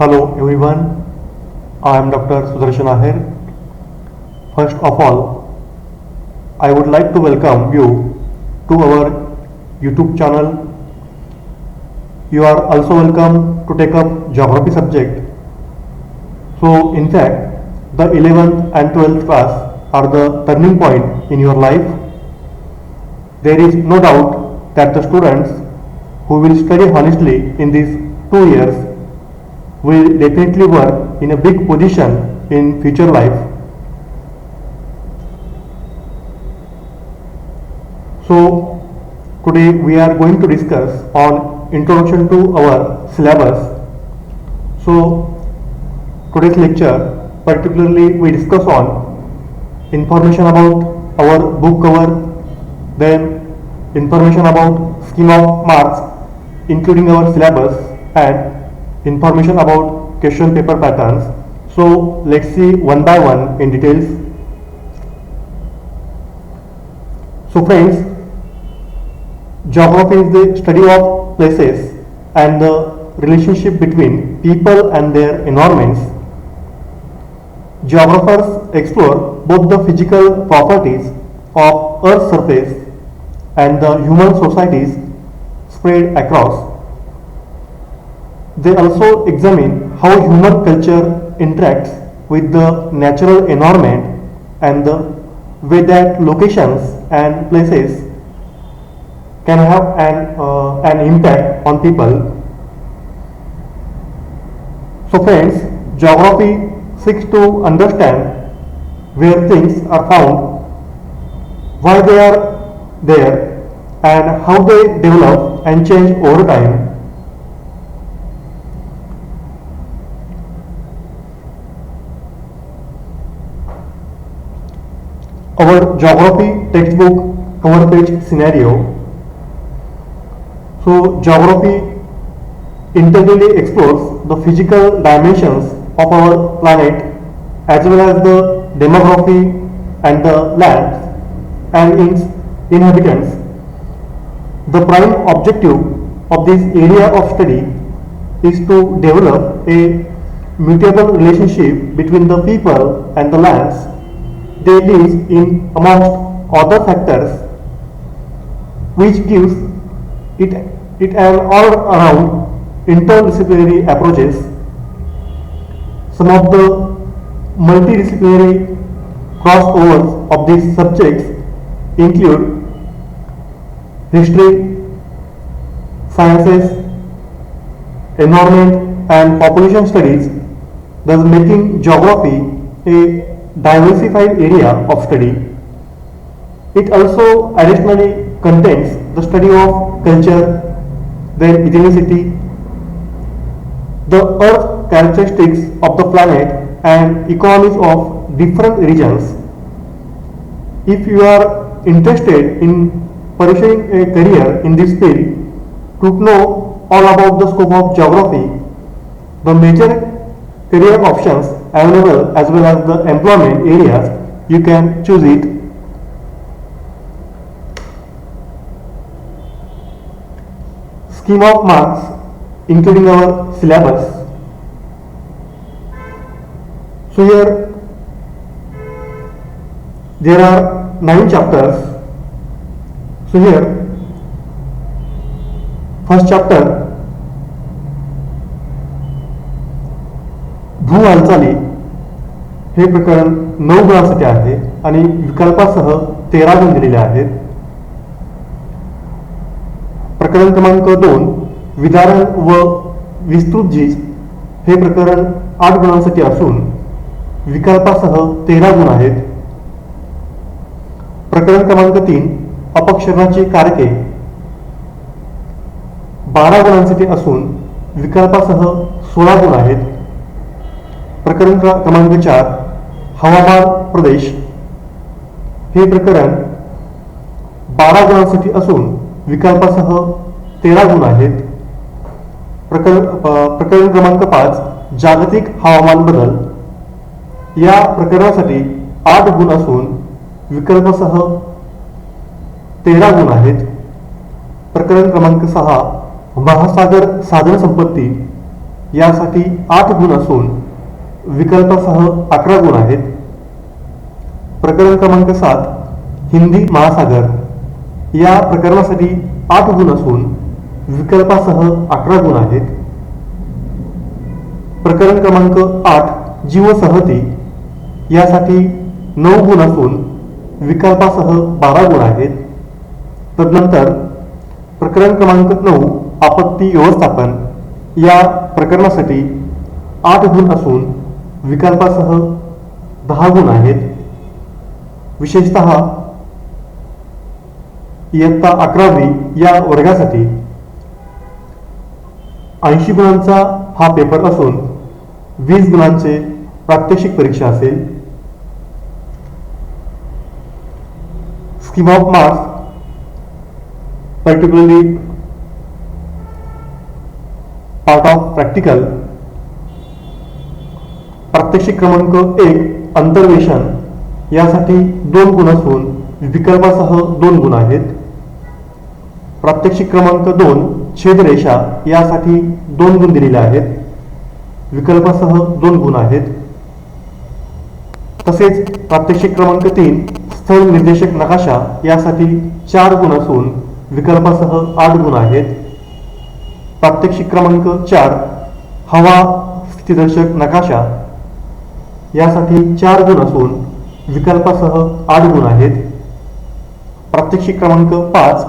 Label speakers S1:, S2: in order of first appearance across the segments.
S1: Hello everyone, I am Dr. Sudarshan Ahir. First of all, I would like to welcome you to our YouTube channel. You are also welcome to take up geography subject. So in fact, the 11th and 12th class are the turning point in your life. There is no doubt that the students who will study honestly in these 2 years will definitely work in a big position in future life. So today we are going to discuss on introduction to our syllabus. So today's lecture particularly we discuss on information about our book cover, then information about scheme of marks including our syllabus, and information about question paper patterns. So let's see one by one in details. So friends, geography is the study of places and the relationship between people and their environments. Geographers explore both the physical properties of Earth's surface and the human societies spread across. They also examine how human culture interacts with the natural environment and the way that locations and places can have an impact on people. So friends, geography seeks to understand where things are found, why they are there, and how they develop and change over time. Our geography textbook cover page scenario. So geography integrally explores the physical dimensions of our planet as well as the demography and the lands and its inhabitants. The prime objective of this area of study is to develop a mutable relationship between the people and the lands they live in amongst other factors, which gives it an all-around interdisciplinary approaches. Some of the multidisciplinary crossovers of these subjects include history, sciences, environment and population studies, thus making geography a diversified area of study. It also additionally contains the study of culture, then ethnicity, the earth characteristics of the planet and economies of different regions. If you are interested in pursuing a career in this field, to know all about the scope of geography, the major career options available as well as the employment areas, you can choose it. Scheme of marks including our syllabus. So here there are 9 chapters. So here first chapter भू हालचाली हे प्रकरण 9 गुणांसाठी आहे आणि विकल्पासह 13 गुण दिलेले आहेत. प्रकरण क्रमांक 2 विदारण व विस्तृत झीज हे प्रकरण 8 गुणांसाठी असून विकल्पासह 13 गुण आहेत. प्रकरण क्रमांक 3 अपक्षरणाची कारके 12 गुणांसाठी असून विकल्पासह 16 गुण आहेत. प्रकरण क्रमांक 4 हवामान प्रदेश हे प्रकरण 12 गुणांसाठी असून विकल्पासह 13 गुण आहेत. प्रकरण क्रमांक 5 जागतिक हवामान बदल या प्रकरणासाठी 8 गुण असून विकल्पासह 13 गुण आहेत. प्रकरण क्रमांक 6 महासागर साधन संपत्ती यासाठी 8 गुण असून विकल्पासह 11 गुण आहेत. प्रकरण क्रमांक 7 हिंदी महासागर या प्रकरणासाठी 8 गुण असून विकल्पासह 11 गुण आहेत. प्रकरण क्रमांक 8 जीवसंहती यासाठी 9 गुण असून विकल्पासह 12 गुण आहेत. तदनंतर प्रकरण क्रमांक 9 आपत्ती व्यवस्थापन या प्रकरणासाठी 8 गुण असून विकल्पासह 10 गुण आहेत. विशेषतः इयत्ता 11वी या वर्गासाठी 80 गुणांचा हा पेपर असून 20 गुणांचे प्रात्यक्षिक परीक्षा असेल. Scheme of marks particularly part of practical. प्रात्यक्षिक क्रमांक 1 अंतर्वेशन यासाठी 2 गुण असून विकल्पासह 2 गुण आहेत. प्रात्यक्षिक क्रमांक 2 छेदरेषा यासाठी 2 गुण दिलेले आहेत, विकल्पासह 2 गुण आहेत. तसेच प्रात्यक्षिक क्रमांक 3 स्थळ निर्देशक नकाशा यासाठी 4 गुण असून विकल्पासह 8 गुण आहेत. प्रात्यक्षिक क्रमांक 4 हवा स्थितिदर्शक नकाशा यासाठी 4 गुण असून विकल्पासह 8 गुण आहेत. प्रात्यक्षिक क्रमांक 5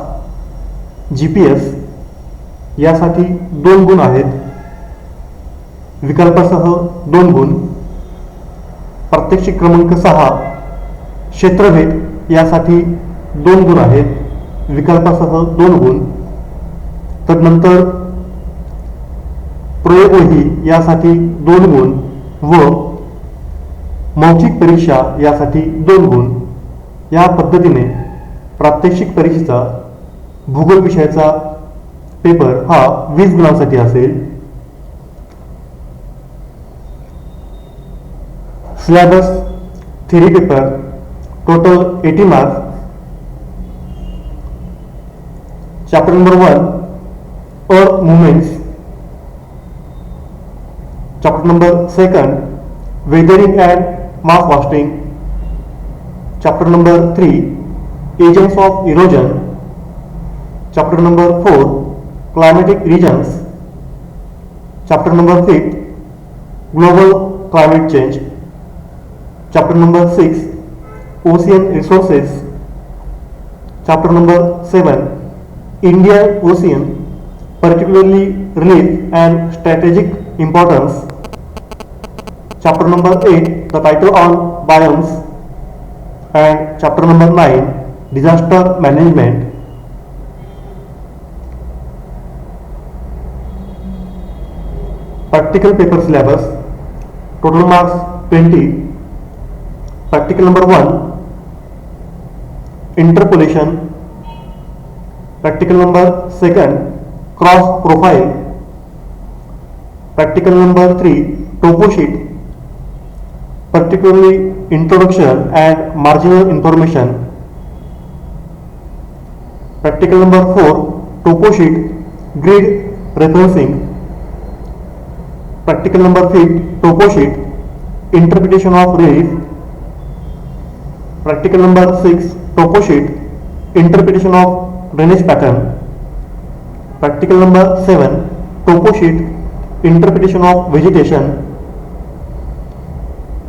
S1: GPS यासाठी 2 गुण आहेत, विकल्पासह 2 गुण. प्रात्यक्षिक क्रमांक 6 क्षेत्रभेद यासाठी 2 गुण आहेत, विकल्पासह 2 गुण. तदनंतर प्रयोगवही यासाठी 2 गुण व मौखिक परीक्षा यासाठी 2 गुण. या पद्धतीने प्रात्यक्षिक परीक्षेचा भूगोल विषयाचा पेपर हा 20 गुणांसाठी असेल. Syllabus theory paper total 80 marks. Chapter number 1 earth movements. Chapter number 2 weathering and mass wasting. Chapter number 3 agents of erosion. Chapter number 4 climatic regions. Chapter number 5 global climate change. Chapter number 6 ocean resources. Chapter number 7 Indian Ocean, particularly relief and strategic importance. Chapter number 8 the title on biomes. And chapter number 9 disaster management. Practical paper syllabus total marks 20. Practical number 1 interpolation. Practical number 2 cross profile. Practical number 3 topo sheet, particularly introduction and marginal information. Practical number 4 topo sheet grid referencing. Practical number 5 topo sheet interpretation of relief. Practical number 6 topo sheet interpretation of drainage pattern. Practical number 7 topo sheet interpretation of vegetation.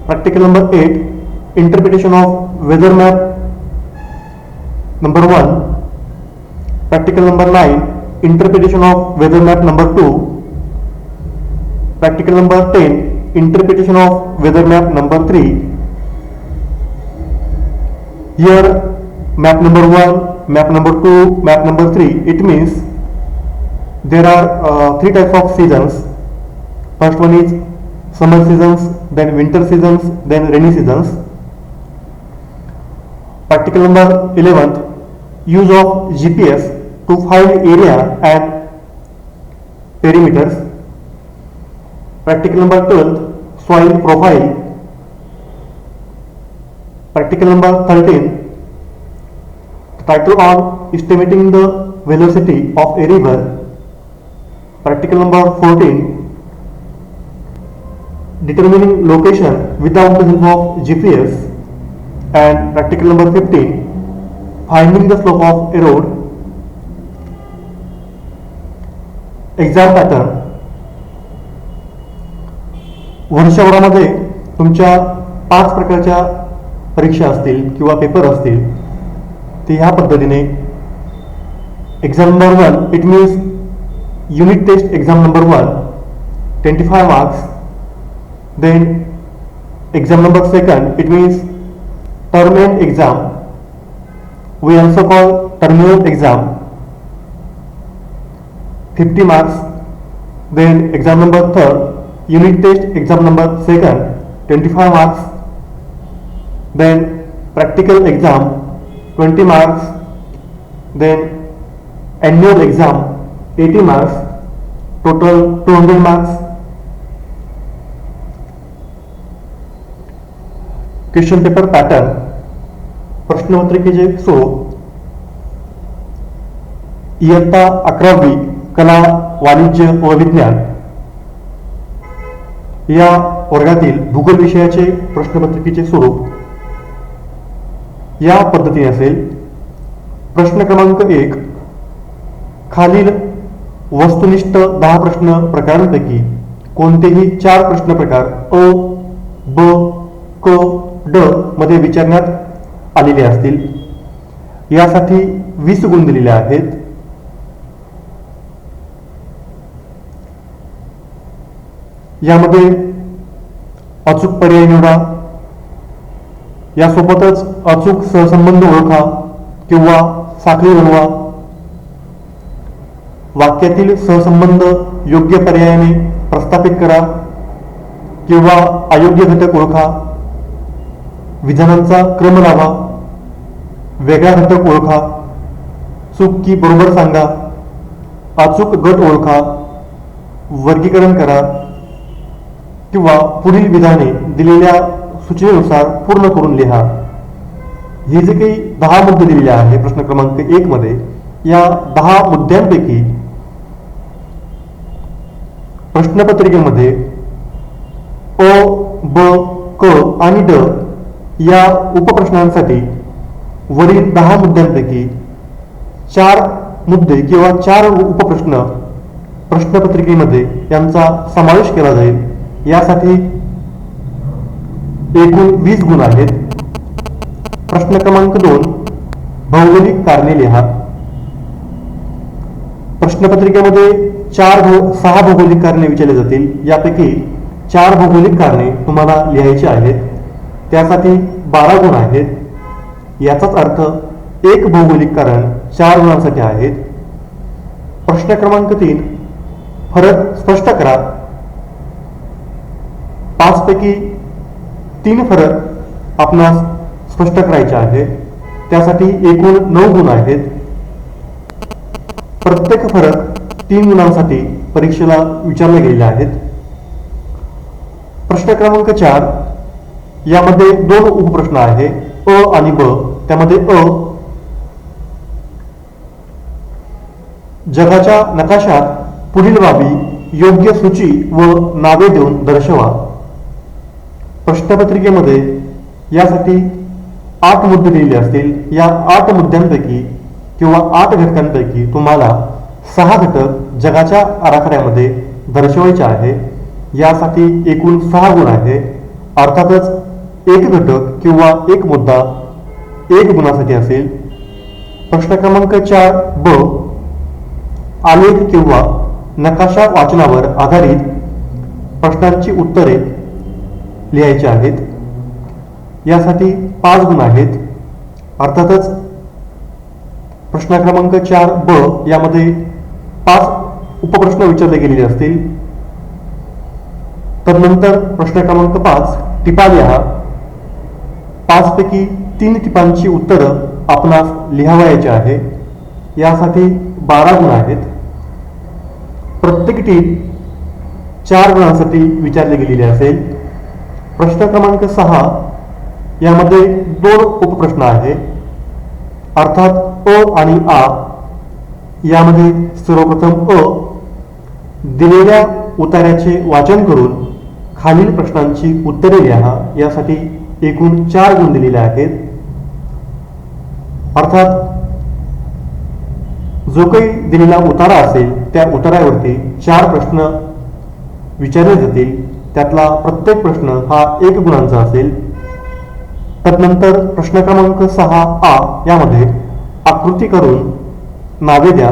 S1: Practical number 8 interpretation of weather map number 1. Practical number 9 interpretation of weather map number 2. Practical number 10 interpretation of weather map number 3. Here map number 1, map number 2, map number 3, it means there are 3 types of seasons. First one is summer seasons, then winter seasons, then rainy seasons. Practical number 11th use of GPS to find area and perimeters. Practical number 12 soil profile. Practical number 13 title on estimating the velocity of a river. Practical number 14 determining location without the help of GPS, and practical number 15, finding the slope of a road. Exam pattern. वर्षभरामध्ये तुमच्या 5 प्रकारच्या परीक्षा असतील किंवा paper असतील ते ह्या पद्धतीने. Exam number 1 it means unit test exam number 1 25 marks. Then exam number 2 it means term end exam, we also call terminal exam, 50 marks. Then exam number 3 unit test exam number 2 25 marks. Then practical exam 20 marks. Then annual exam 80 marks, total 200 marks. Question paper pattern. प्रश्नपत्रिकेचे स्वरूप. इयत्ता 11वी कला, वाणिज्य व विज्ञान या वर्गातील भूगोल विषयाचे प्रश्नपत्रिकेचे स्वरूप या पद्धतीने असेल. प्रश्न क्रमांक 1, खालील वस्तुनिष्ठ 10 प्रश्न प्रकारांपैकी कोणतेही 4 प्रश्न प्रकार अ, ब, क, ड मध्ये विचारण्यात आलेले असतील. यासाठी 20 गुण दिलेले आहेत. यामध्ये अचूक पर्याय निवडा. यासोबतच अचूक सहसंबंध ओळखा किंवा साखळी बनवा. वाक्यातील सहसंबंध योग्य पर्यायाने प्रस्थापित करा किंवा अयोग्य घटक ओळखा. विधानांचा क्रम लावा. वेगळा घटक ओळखा. चूक की बरोबर सांगा. अचूक गट ओळखा. वर्गीकरण करा किंवा पुढील विधाने दिलेल्या सूचनेनुसार पूर्ण करून लिहा. हे जे काही 10 मुद्दे दिलेले आहे प्रश्न क्रमांक 1 मध्ये, या 10 मुद्द्यांपैकी प्रश्नपत्रिकेमध्ये अ, ब, क आणि ड या उपप्रश्नांसाठी वरील 10 मुद्द्यांपैकी 4 मुद्दे किंवा 4 उपप्रश्न प्रश्नपत्रिकेमध्ये यांचा समावेश केला जाईल. यासाठी एकूण 20 गुण आहेत. प्रश्न क्रमांक 2, भौगोलिक कारणे लिहा. प्रश्नपत्रिकेमध्ये 6 भौगोलिक कारणे विचारले जातील. यापैकी 4 भौगोलिक कारणे तुम्हाला लिहायची आहेत. त्यासाठी 12 गुण आहेत. याचाच अर्थ 1 भौगोलिक कारण 4 गुणांसाठी आहेत. प्रश्न क्रमांक 3, फरक स्पष्ट करा. 5 पैकी 3 फरक आपणास स्पष्ट करायचे आहे. त्यासाठी एकूण 9 गुण आहेत. प्रत्येक फरक 3 गुणांसाठी परीक्षेला विचारले गेलेले आहेत. प्रश्न क्रमांक 4, यामध्ये 2 उपप्रश्न आहे अ आणि ब. त्यामध्ये अ, जगाच्या नकाशात पुढील बाबी योग्य सूची व नावे देऊन दर्शवा. प्रश्नपत्रिकेमध्ये यासाठी 8 मुद्दे दिलेले असतील. या 8 मुद्द्यांपैकी किंवा 8 घटकांपैकी तुम्हाला 6 घटक जगाच्या आराखड्यामध्ये दर्शवायचे आहे. यासाठी एकूण 6 गुण आहे. अर्थातच 1 घटक किंवा 1 मुद्दा 1 गुणासाठी असेल. प्रश्न क्रमांक 4 ब, आलेख किंवा नकाशा वाचनावर आधारित प्रश्नांची उत्तरे लिहायची आहेत. यासाठी 5 गुण आहेत. अर्थातच प्रश्न क्रमांक 4 ब यामध्ये 5 उपप्रश्न विचारले गेलेले असतील. तदनंतर प्रश्न क्रमांक 5 टिपा लिहा. 5 पैकी 3 टिपांची उत्तरं आपणास लिहावयाची आहे. यासाठी 12 गुण आहेत. प्रत्येक टीप 4 गुणांसाठी विचारली गेलेली असेल. प्रश्न क्रमांक 6 यामध्ये 2 उपप्रश्न आहे. अर्थात अ आणि आ. यामध्ये सर्वप्रथम अ, दिलेल्या उतार्याचे वाचन करून खालील प्रश्नांची उत्तरे लिहा. यासाठी एकूण 4 गुण दिलेले आहेत. अर्थात जो काही दिलेला उतारा असेल त्या उतारावरती 4 प्रश्न विचारले जातील. त्यातला प्रत्येक प्रश्न हा 1 गुणांचा असेल. तदनंतर प्रश्न क्रमांक 6A यामध्ये आकृती करून नावे द्या.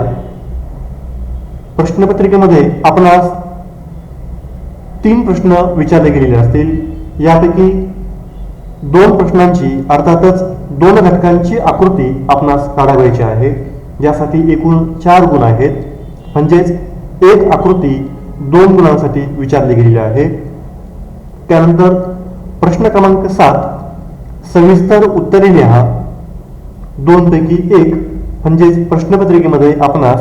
S1: प्रश्नपत्रिकेमध्ये आपणास 3 प्रश्न विचारले गेलेले असतील. यापैकी 2 प्रश्नांची अर्थातच 2 घटकांची आकृती आपणास काढावयाची आहे. यासाठी एकूण 4 गुण आहेत. म्हणजेच 1 आकृती 2 गुणांसाठी विचारली गेलेली आहे. त्यानंतर प्रश्न क्रमांक 7 सविस्तर उत्तरे लिहा. 2 पैकी 1 म्हणजेच प्रश्नपत्रिकेमध्ये आपणास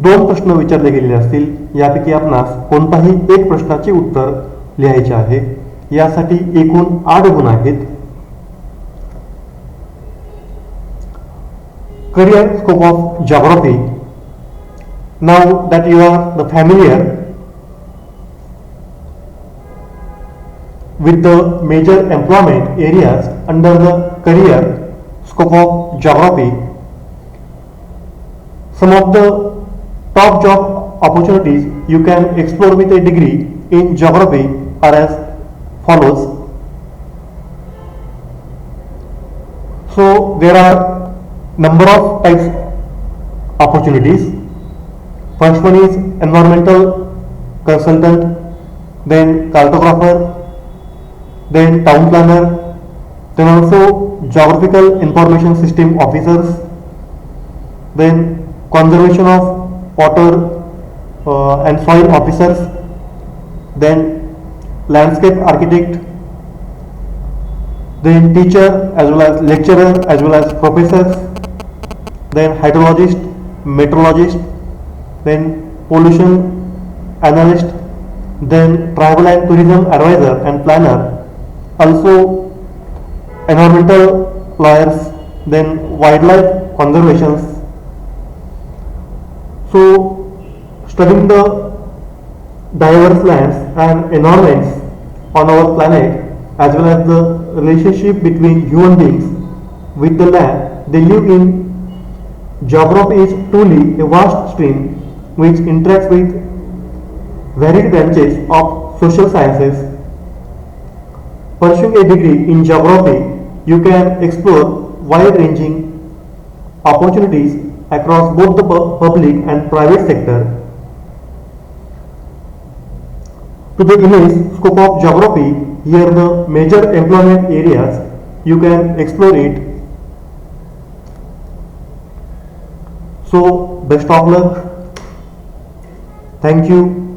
S1: 2 प्रश्न विचारले गेलेले असतील. यापैकी आपणास कोणताही 1 प्रश्नाचे उत्तर लिहायचे आहे. यासाठी एकूण 8 गुण आहेत. Career scope of geography. Now that you are familiar with the major employment areas under the career scope of geography, some of the top job opportunities you can explore with a degree in geography are as follows. So there are number of types opportunities. First one is environmental consultant, then cartographer, then town planner, then also geographical information system officers, then conservation of water and soil officers, then landscape architect, then teacher as well as lecturer as well as professors, then hydrologist, meteorologist, then pollution analyst, then travel and tourism advisor and planner, also environmental lawyers, then wildlife conservation. So studying the diverse lands and environments on our planet as well as the relationship between human beings with the land they live in, geography is truly a vast stream which interacts with varied branches of social sciences. Pursuing a degree in geography, you can explore wide-ranging opportunities across both the public and private sector. To the image scope of geography, here the major employment areas, you can explore it. So best of luck. Thank you.